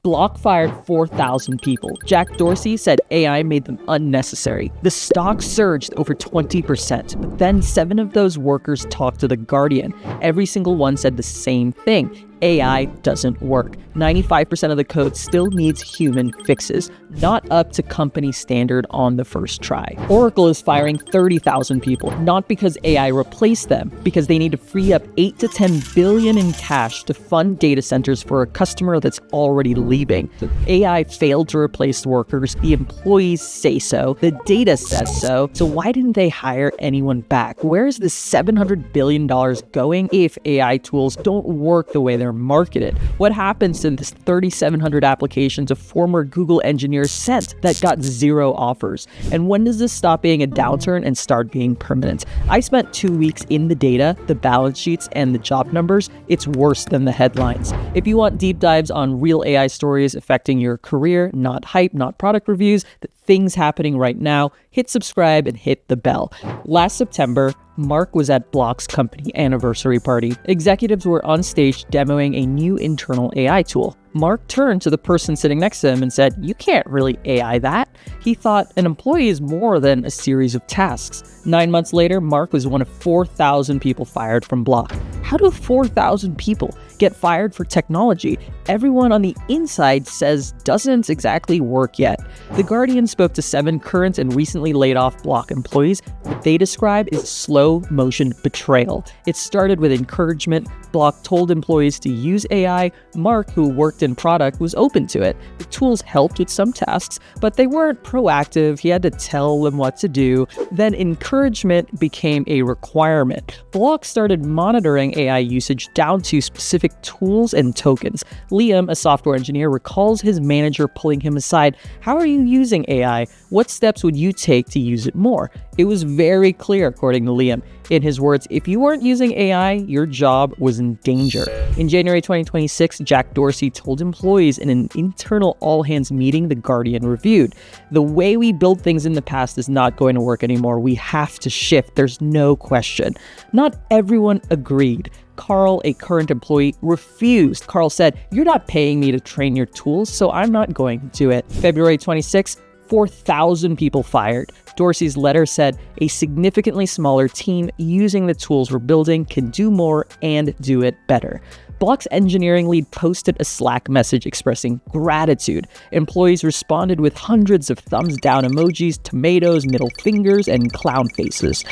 Block fired 4,000 people. Jack Dorsey said AI made them unnecessary. The stock surged over 20%, but then 7 of those workers talked to The Guardian. Every single one said the same thing. AI doesn't work. 95% of the code still needs human fixes, not up to company standard on the first try. Oracle is firing 30,000 people, not because AI replaced them, because they need to free up 8 to 10 billion in cash to fund data centers for a customer that's already leaving. AI failed to replace workers. The employees say so. The data says so. So why didn't they hire anyone back? Where is the $700 billion going if AI tools don't work the way they're marketed? What happens to this 3,700 applications a former Google engineer sent that got 0 offers? And when does this stop being a downturn and start being permanent? I spent 2 weeks in the data, the balance sheets, and the job numbers. It's worse than the headlines. If you want deep dives on real AI stories affecting your career, not hype, not product reviews, the things happening right now, hit subscribe and hit the bell. Last September, Mark was at Block's company anniversary party. Executives were on stage demoing a new internal AI tool. Mark turned to the person sitting next to him and said, "You can't really AI that." He thought an employee is more than a series of tasks. 9 months later, Mark was one of 4,000 people fired from Block. How do 4,000 people get fired for technology everyone on the inside says doesn't exactly work yet? The Guardian spoke to 7 current and recently laid off Block employees. What they describe is slow motion betrayal. It started with encouragement. Block told employees to use AI. Mark, who worked in product, was open to it. The tools helped with some tasks, but they weren't proactive. He had to tell them what to do. Then encouragement became a requirement. Block started monitoring AI usage down to specific tools and tokens. Liam, a software engineer, recalls his manager pulling him aside. "How are you using AI? What steps would you take to use it more?" It was very clear, according to Liam. In his words, if you weren't using AI, your job was in danger. In January 2026, Jack Dorsey told employees in an internal all-hands meeting The Guardian reviewed, "The way we built things in the past is not going to work anymore. We have to shift. There's no question." Not everyone agreed. Carl, a current employee, refused. Carl said, "You're not paying me to train your tools, so I'm not going to do it." February 26, 4,000 people fired. Dorsey's letter said a significantly smaller team using the tools we're building can do more and do it better. Block's engineering lead posted a Slack message expressing gratitude. Employees responded with hundreds of thumbs down emojis, tomatoes, middle fingers, and clown faces.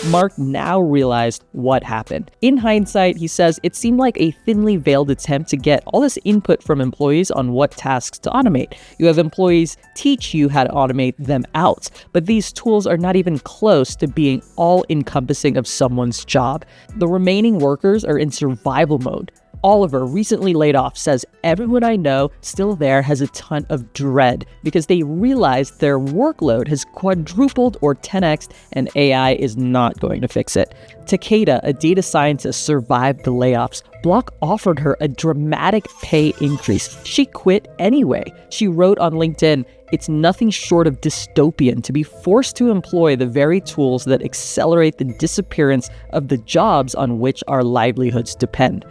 Mark now realized what happened. In hindsight, he says it seemed like a thinly veiled attempt to get all this input from employees on what tasks to automate. You have employees teach you how to automate them out, but these tools are not even close to being all-encompassing of someone's job. The remaining workers are in survival mode. Oliver, recently laid off, says everyone I know still there has a ton of dread because they realize their workload has quadrupled or 10x'd and AI is not going to fix it. Takeda, a data scientist, survived the layoffs. Block offered her a dramatic pay increase. She quit anyway. She wrote on LinkedIn, "It's nothing short of dystopian to be forced to employ the very tools that accelerate the disappearance of the jobs on which our livelihoods depend."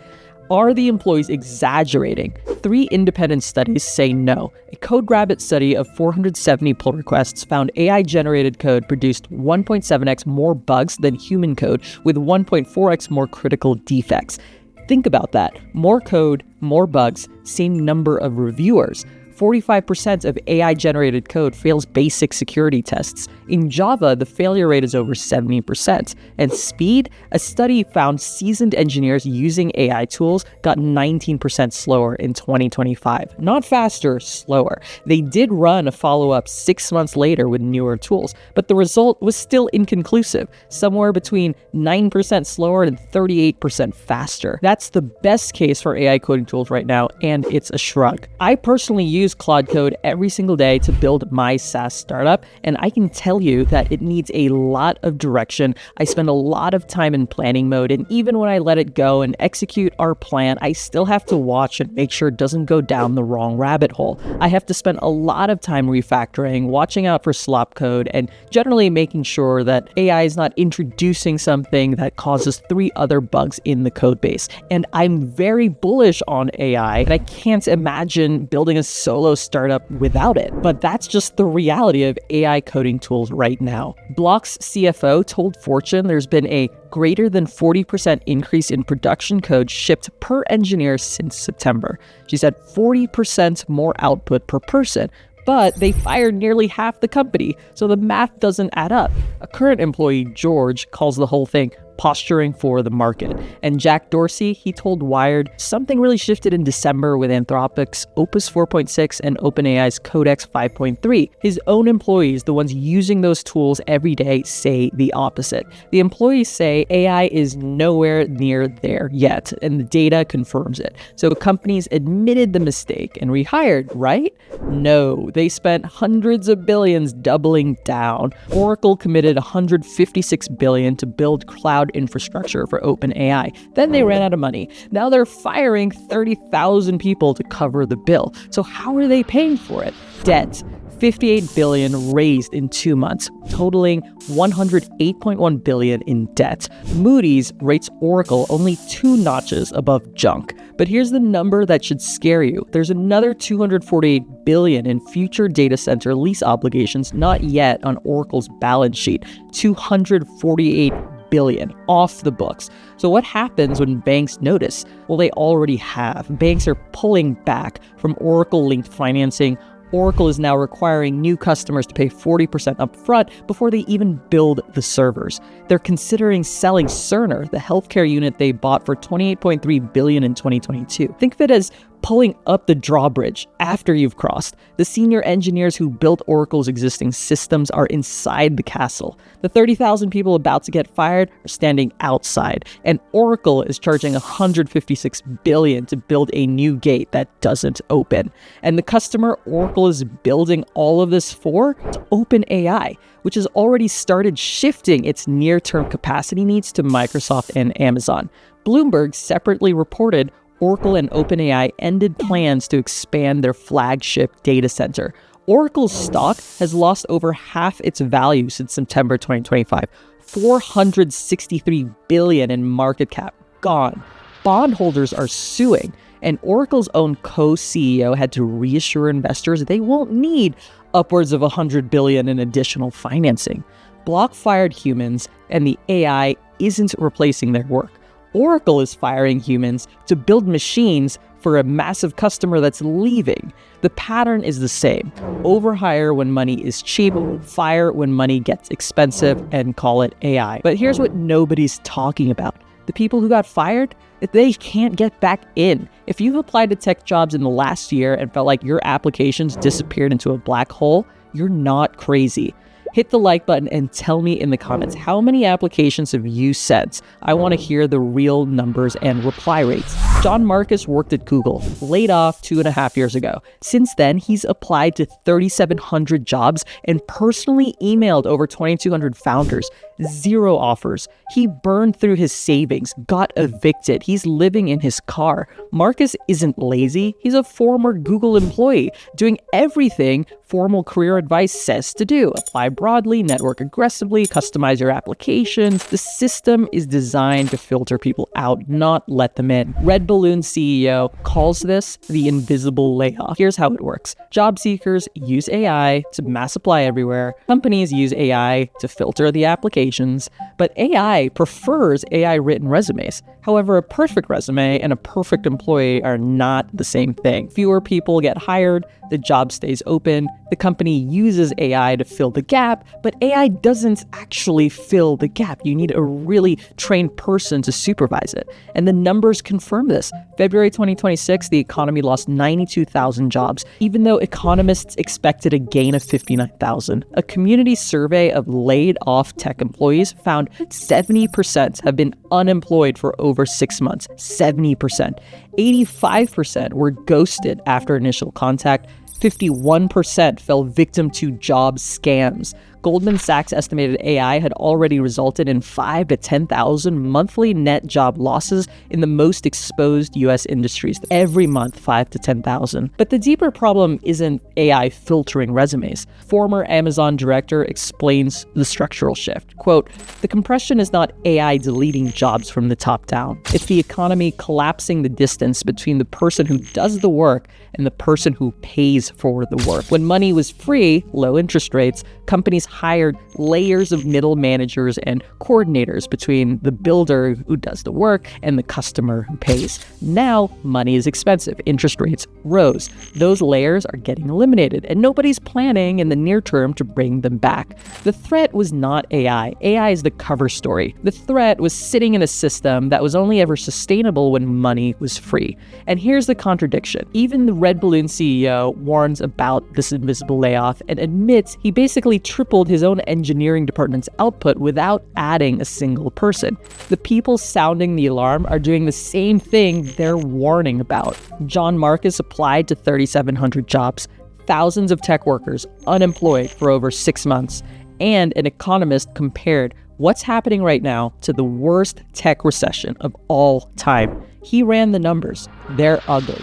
Are the employees exaggerating? 3 independent studies say no. A CodeRabbit study of 470 pull requests found AI-generated code produced 1.7x more bugs than human code, with 1.4x more critical defects. Think about that. More code, more bugs, same number of reviewers. 45% of AI-generated code fails basic security tests. In Java, the failure rate is over 70%. And speed? A study found seasoned engineers using AI tools got 19% slower in 2025. Not faster, slower. They did run a follow-up 6 months later with newer tools, but the result was still inconclusive, somewhere between 9% slower and 38% faster. That's the best case for AI coding tools right now, and it's a shrug. I personally use use Claude Code every single day to build my SaaS startup, and I can tell you that it needs a lot of direction. I spend a lot of time in planning mode, and even when I let it go and execute our plan, I still have to watch and make sure it doesn't go down the wrong rabbit hole. I have to spend a lot of time refactoring, watching out for slop code, and generally making sure that AI is not introducing something that causes 3 other bugs in the code base. And I'm very bullish on AI, and I can't imagine building a solo startup without it. But that's just the reality of AI coding tools right now. Block's CFO told Fortune there's been a greater than 40% increase in production code shipped per engineer since September. She said 40% more output per person, but they fired nearly half the company, so the math doesn't add up. A current employee, George, calls the whole thing posturing for the market. And Jack Dorsey, he told Wired, something really shifted in December with Anthropic's Opus 4.6 and OpenAI's Codex 5.3. His own employees, the ones using those tools every day, say the opposite. The employees say AI is nowhere near there yet, and the data confirms it. So companies admitted the mistake and rehired, right? No, they spent hundreds of billions doubling down. Oracle committed $156 billion to build cloud infrastructure for OpenAI. Then they ran out of money. Now they're firing 30,000 people to cover the bill. So how are they paying for it? Debt. $58 billion raised in 2 months, totaling $108.1 billion in debt. Moody's rates Oracle only 2 notches above junk. But here's the number that should scare you. There's another $248 billion in future data center lease obligations not yet on Oracle's balance sheet. $248 billion off the books. So what happens when banks notice? Well, they already have. Banks are pulling back from Oracle-linked financing. Oracle is now requiring new customers to pay 40% upfront before they even build the servers. They're considering selling Cerner, the healthcare unit they bought for $28.3 billion in 2022. Think of it as pulling up the drawbridge after you've crossed. The senior engineers who built Oracle's existing systems are inside the castle. The 30,000 people about to get fired are standing outside, and Oracle is charging $156 billion to build a new gate that doesn't open. And the customer Oracle is building all of this for? To OpenAI, which has already started shifting its near-term capacity needs to Microsoft and Amazon. Bloomberg separately reported Oracle and OpenAI ended plans to expand their flagship data center. Oracle's stock has lost over half its value since September 2025. $463 billion in market cap gone. Bondholders are suing, and Oracle's own co-CEO had to reassure investors they won't need upwards of $100 billion in additional financing. Block fired humans, and the AI isn't replacing their work. Oracle is firing humans to build machines for a massive customer that's leaving. The pattern is the same. Overhire when money is cheap, fire when money gets expensive, and call it AI. But here's what nobody's talking about. The people who got fired, they can't get back in. If you've applied to tech jobs in the last year and felt like your applications disappeared into a black hole, you're not crazy. Hit the like button and tell me in the comments, how many applications have you sent? I want to hear the real numbers and reply rates. John Marcus worked at Google, laid off 2.5 years ago. Since then, he's applied to 3,700 jobs and personally emailed over 2,200 founders. 0 offers. He burned through his savings, got evicted. He's living in his car. Marcus isn't lazy. He's a former Google employee, doing everything formal career advice says to do. Apply broadly, network aggressively, customize your applications. The system is designed to filter people out, not let them in. Red Balloon CEO calls this the invisible layoff. Here's how it works. Job seekers use AI to mass apply everywhere. Companies use AI to filter the applications, but AI prefers AI-written resumes. However, a perfect resume and a perfect employee are not the same thing. Fewer people get hired, the job stays open, the company uses AI to fill the gap, but AI doesn't actually fill the gap. You need a really trained person to supervise it. And the numbers confirm this. February 2026, the economy lost 92,000 jobs, even though economists expected a gain of 59,000. A community survey of laid-off tech employees found 70% have been unemployed for over 6 months. 70%. 85% were ghosted after initial contact. 51% fell victim to job scams. Goldman Sachs estimated AI had already resulted in 5,000 to 10,000 monthly net job losses in the most exposed U.S. industries. Every month, 5,000 to 10,000. But the deeper problem isn't AI filtering resumes. Former Amazon director explains the structural shift. Quote, "The compression is not AI deleting jobs from the top down. It's the economy collapsing the distance between the person who does the work and the person who pays for the work. When money was free, low interest rates, companies hired layers of middle managers and coordinators between the builder who does the work and the customer who pays. Now, money is expensive. Interest rates rose. Those layers are getting eliminated, and nobody's planning in the near term to bring them back. The threat was not AI. AI is the cover story. The threat was sitting in a system that was only ever sustainable when money was free. And here's the contradiction. Even the Red Balloon CEO warns about this invisible layoff and admits he basically tripled his own engineering department's output without adding a single person. The people sounding the alarm are doing the same thing they're warning about. John Marcus applied to 3,700 jobs, thousands of tech workers unemployed for over 6 months, and an economist compared what's happening right now to the worst tech recession of all time. He ran the numbers. They're ugly.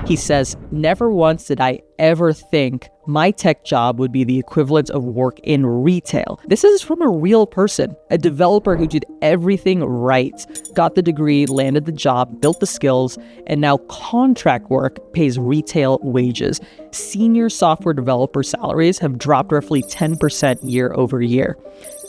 He says, "Never once did I ever think my tech job would be the equivalent of work in retail." This is from a real person, a developer who did everything right, got the degree, landed the job, built the skills, and now contract work pays retail wages. Senior software developer salaries have dropped roughly 10% year over year.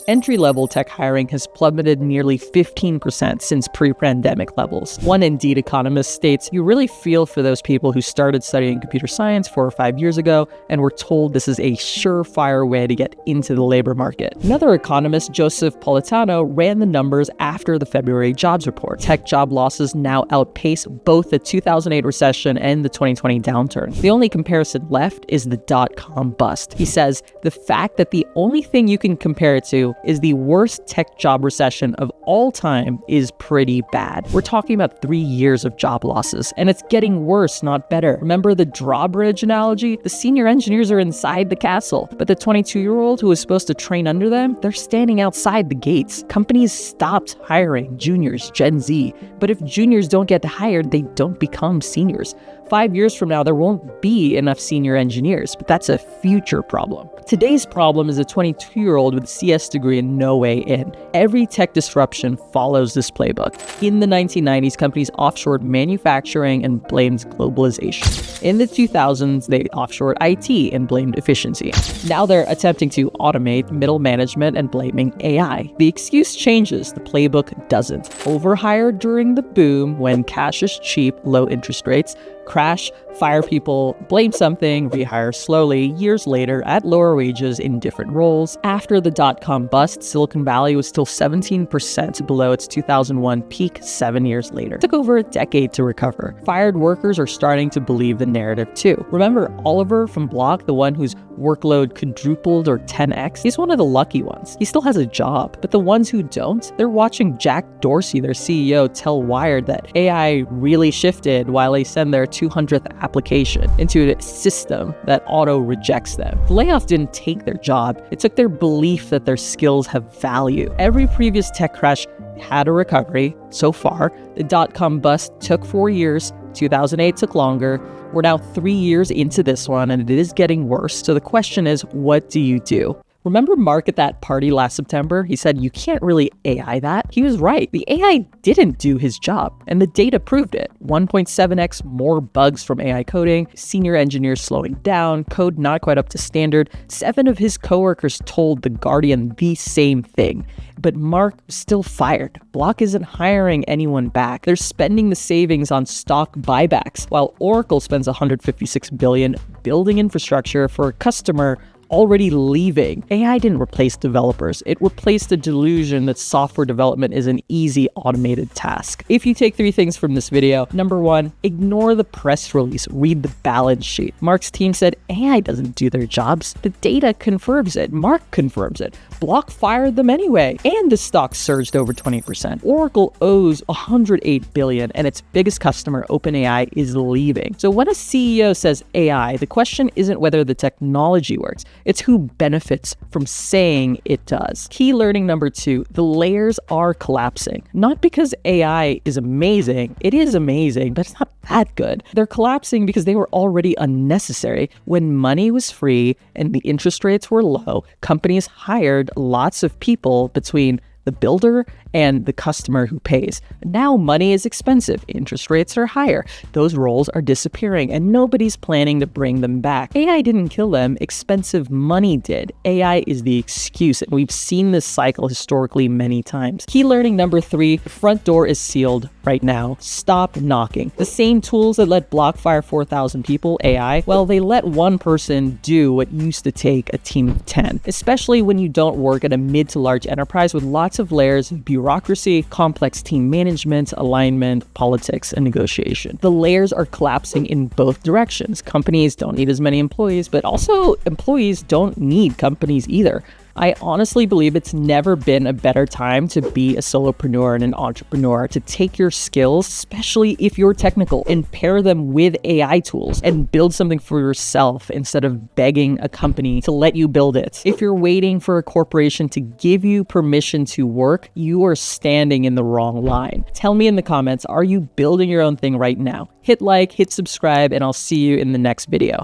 Entry-level tech hiring has plummeted nearly 15% since pre-pandemic levels. One Indeed economist states, "You really feel for those people who started studying computer science 4 or 5 years ago and were told this is a surefire way to get into the labor market." Another economist, Joseph Politano, ran the numbers after the February jobs report. Tech job losses now outpace both the 2008 recession and the 2020 downturn. The only comparison left is the dot-com bust. He says, "The fact that the only thing you can compare it to is the worst tech job recession of all time is pretty bad. We're talking about 3 years of job losses, and it's getting worse, not better. Remember the drawbridge analogy? The senior engineers are inside the castle, but the 22-year-old who was supposed to train under them, they're standing outside the gates. Companies stopped hiring juniors, Gen Z, but if juniors don't get hired, they don't become seniors. 5 years from now, there won't be enough senior engineers, but that's a future problem. Today's problem is a 22-year-old with a CS degree and no way in. Every tech disruption follows this playbook. In the 1990s, companies offshored manufacturing and blamed globalization. In the 2000s, they offshored IT and blamed efficiency. Now they're attempting to automate middle management and blaming AI. The excuse changes, the playbook doesn't. Overhire during the boom when cash is cheap, low interest rates, crash, fire people, blame something, rehire slowly, years later at lower wages in different roles. After the dot-com bust, Silicon Valley was still 17% below its 2001 peak 7 years later. It took over a decade to recover. Fired workers are starting to believe the narrative too. Remember Oliver from Block, the one whose workload quadrupled or 10x? He's one of the lucky ones. He still has a job, but the ones who don't, they're watching Jack Dorsey, their CEO, tell Wired that AI really shifted while they send their 200th application into a system that auto-rejects them. The layoff didn't take their job. It took their belief that their skills have value. Every previous tech crash had a recovery. So far, the dot-com bust took 4 years. 2008 took longer. We're now 3 years into this one, and it is getting worse. So the question is, what do you do? Remember Mark at that party last September? He said, "You can't really AI that." He was right. The AI didn't do his job, and the data proved it. 1.7x more bugs from AI coding, senior engineers slowing down, code not quite up to standard. 7 of his coworkers told The Guardian the same thing. But Mark was still fired. Block isn't hiring anyone back. They're spending the savings on stock buybacks, while Oracle spends $156 billion building infrastructure for a customer already leaving. AI didn't replace developers. It replaced the delusion that software development is an easy automated task. If you take 3 things from this video, number 1, ignore the press release, read the balance sheet. Mark's team said AI doesn't do their jobs. The data confirms it. Mark confirms it. Block fired them anyway, and the stock surged over 20%. Oracle owes $108 billion, and its biggest customer, OpenAI, is leaving. So when a CEO says AI, the question isn't whether the technology works, it's who benefits from saying it does. Key learning number 2, the layers are collapsing. Not because AI is amazing, it is amazing, but it's not that good. They're collapsing because they were already unnecessary. When money was free and the interest rates were low, companies hired lots of people between the builder and the customer who pays. Now money is expensive, interest rates are higher, those roles are disappearing, and nobody's planning to bring them back. AI didn't kill them, expensive money did. AI is the excuse, and we've seen this cycle historically many times. Key learning number 3, the front door is sealed right now. Stop knocking. The same tools that let BlockFire 4,000 people, AI, well, they let one person do what used to take a team of 10, especially when you don't work at a mid to large enterprise with lots of layers of bureaucracy, complex team management, alignment, politics, and negotiation. The layers are collapsing in both directions. Companies don't need as many employees, but also employees don't need companies either. I honestly believe it's never been a better time to be a solopreneur and an entrepreneur, to take your skills, especially if you're technical, and pair them with AI tools and build something for yourself instead of begging a company to let you build it. If you're waiting for a corporation to give you permission to work, you are standing in the wrong line. Tell me in the comments, are you building your own thing right now? Hit like, hit subscribe, and I'll see you in the next video.